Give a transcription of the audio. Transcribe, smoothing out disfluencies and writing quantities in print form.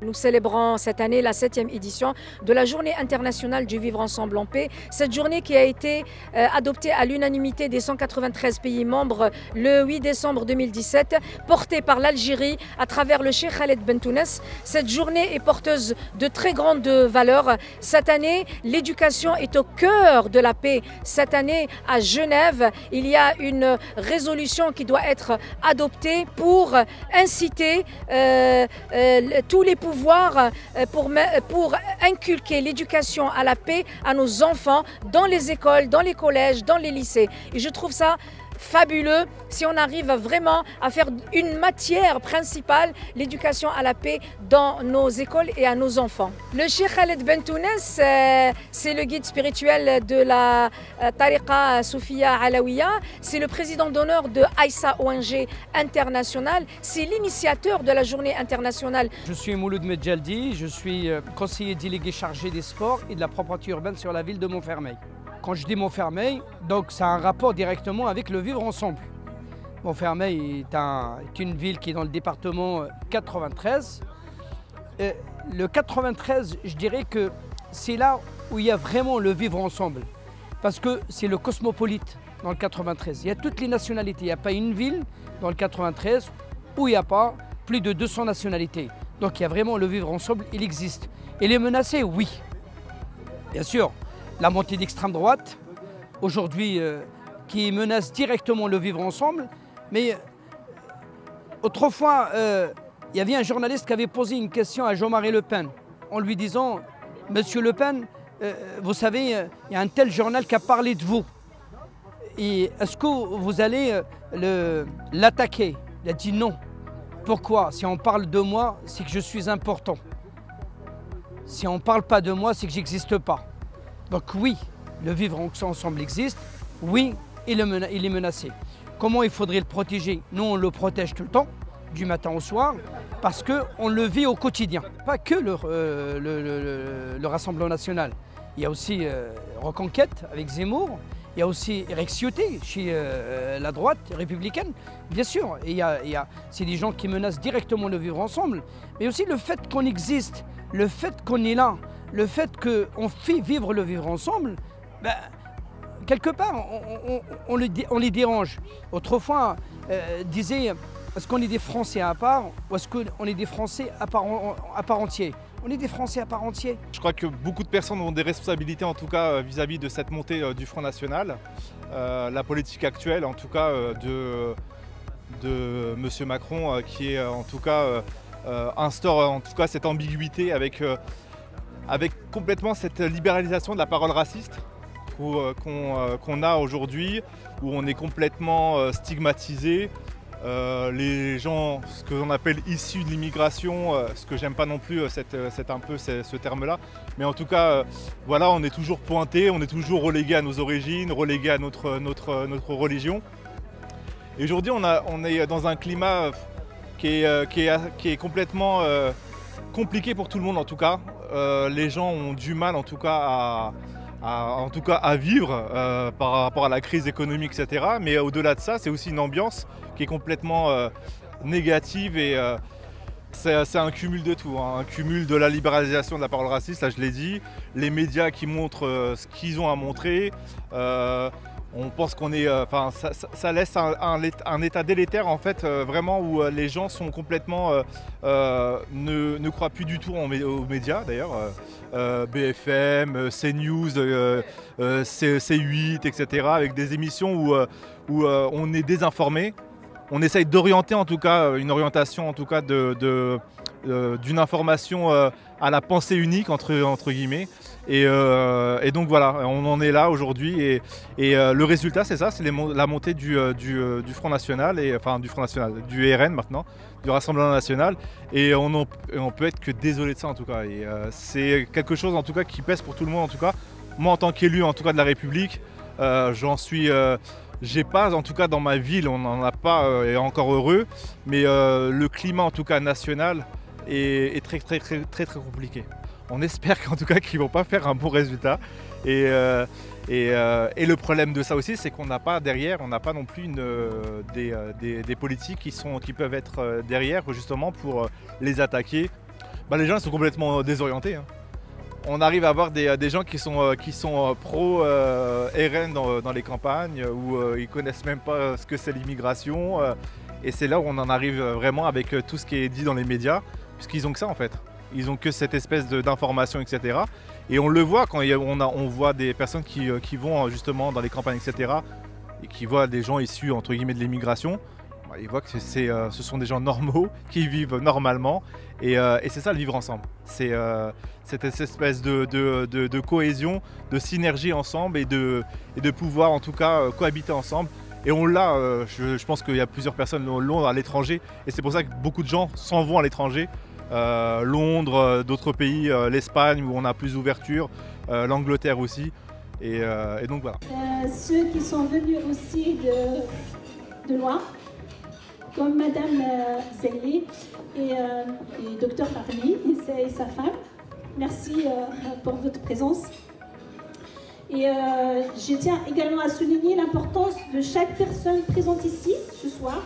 Nous célébrons cette année la 7e édition de la Journée internationale du vivre ensemble en paix. Cette journée qui a été adoptée à l'unanimité des 193 pays membres le 8 décembre 2017, portée par l'Algérie à travers le Cheikh Khaled Bentounes. Cette journée est porteuse de très grandes valeurs. Cette année, l'éducation est au cœur de la paix. Cette année, à Genève, il y a une résolution qui doit être adoptée pour inciter tous les pouvoir pour inculquer l'éducation à la paix à nos enfants dans les écoles, dans les collèges, dans les lycées. Et je trouve ça fabuleux si on arrive vraiment à faire une matière principale, l'éducation à la paix dans nos écoles et à nos enfants. Le Cheikh Khaled Bentounes, c'est le guide spirituel de la Tariqa Soufia Alawiya, c'est le président d'honneur de Aïssa ONG International, c'est l'initiateur de la journée internationale. Je suis Mouloud Medjaldi, je suis conseiller délégué chargé des sports et de la propreté urbaine sur la ville de Montfermeil. Quand je dis Montfermeil, donc ça a un rapport directement avec le vivre ensemble. Montfermeil est une ville qui est dans le département 93. Le 93, je dirais que c'est là où il y a vraiment le vivre ensemble. Parce que c'est le cosmopolite dans le 93. Il y a toutes les nationalités. Il n'y a pas une ville dans le 93 où il n'y a pas plus de 200 nationalités. Donc il y a vraiment le vivre ensemble, il existe. Et les menacer, oui. Bien sûr. La montée d'extrême droite, aujourd'hui, qui menace directement le vivre ensemble. Mais autrefois, il y avait un journaliste qui avait posé une question à Jean-Marie Le Pen en lui disant « Monsieur Le Pen, vous savez, il y a un tel journal qui a parlé de vous. Et est-ce que vous allez l'attaquer ?» Il a dit non. Pourquoi? Si on parle de moi, c'est que je suis important. Si on ne parle pas de moi, c'est que je n'existe pas. Donc oui, le vivre ensemble existe, oui, il est menacé. Comment il faudrait le protéger? Nous, on le protège tout le temps, du matin au soir, parce qu'on le vit au quotidien. Pas que le Rassemblement national. Il y a aussi Reconquête avec Zemmour, il y a aussi Eric Ciotti chez la droite républicaine, bien sûr. Et c'est des gens qui menacent directement le vivre ensemble, mais aussi le fait qu'on existe, le fait qu'on est là, le fait qu'on fait vivre le vivre ensemble, ben, quelque part, on les dérange. Autrefois, disait, est-ce qu'on est des Français à part ou est-ce qu'on est des Français à part entière? On est des Français à part entière. Je crois que beaucoup de personnes ont des responsabilités, en tout cas vis-à-vis de cette montée du Front National. La politique actuelle, en tout cas, de M. Macron, qui est en tout cas instaure en tout cas cette ambiguïté avec complètement cette libéralisation de la parole raciste qu'on a aujourd'hui, où on est complètement stigmatisé. Les gens, ce que l'on appelle issus de l'immigration, ce que j'aime pas non plus ce terme-là, mais en tout cas, voilà, on est toujours pointé, on est toujours relégué à nos origines, relégué à notre religion. Et aujourd'hui, on est dans un climat qui est complètement compliqué pour tout le monde en tout cas. Les gens ont du mal en tout cas à vivre par rapport à la crise économique, etc. Mais au-delà de ça, c'est aussi une ambiance qui est complètement négative et c'est un cumul de tout, hein. Un cumul de la libéralisation de la parole raciste, là je l'ai dit, les médias qui montrent ce qu'ils ont à montrer. On pense qu'on est, ça laisse un état délétère en fait, vraiment où les gens sont complètement, ne croient plus du tout aux médias d'ailleurs, BFM, CNews, C8, etc. avec des émissions où on est désinformé. On essaye d'orienter en tout cas, une orientation en tout cas d'une information à la pensée unique entre guillemets. Et donc voilà, on en est là aujourd'hui et le résultat c'est ça, c'est la montée du Front National, du Front National, du RN maintenant, du Rassemblement National et on peut être que désolé de ça en tout cas. Et c'est quelque chose en tout cas qui pèse pour tout le monde en tout cas. Moi en tant qu'élu en tout cas de la République, j'ai pas, en tout cas dans ma ville, on n'en a pas et encore heureux, mais le climat en tout cas national est très compliqué. On espère qu'en tout cas qu'ils ne vont pas faire un bon résultat. Et le problème de ça aussi, c'est qu'on n'a pas derrière, on n'a pas non plus des politiques qui peuvent être derrière justement pour les attaquer. les gens sont complètement désorientés, hein. On arrive à avoir des gens qui sont pro RN dans les campagnes, où ils ne connaissent même pas ce que c'est l'immigration. Et c'est là où on en arrive vraiment avec tout ce qui est dit dans les médias, puisqu'ils n'ont que ça en fait. Ils n'ont que cette espèce d'information, etc. Et on le voit quand on voit des personnes qui vont justement dans les campagnes, etc. Et qui voient des gens issus entre guillemets de l'immigration. Ils voient que ce sont des gens normaux qui vivent normalement. Et c'est ça le vivre ensemble. C'est cette espèce de cohésion, de synergie ensemble et de pouvoir en tout cas cohabiter ensemble. Et on l'a, je pense qu'il y a plusieurs personnes l'ont à l'étranger. Et c'est pour ça que beaucoup de gens s'en vont à l'étranger. Londres, d'autres pays, l'Espagne où on a plus d'ouverture, l'Angleterre aussi. Et donc voilà. Ceux qui sont venus aussi de loin, comme Madame Zelli et Docteur Parmi et sa femme. Merci pour votre présence. Et je tiens également à souligner l'importance de chaque personne présente ici ce soir.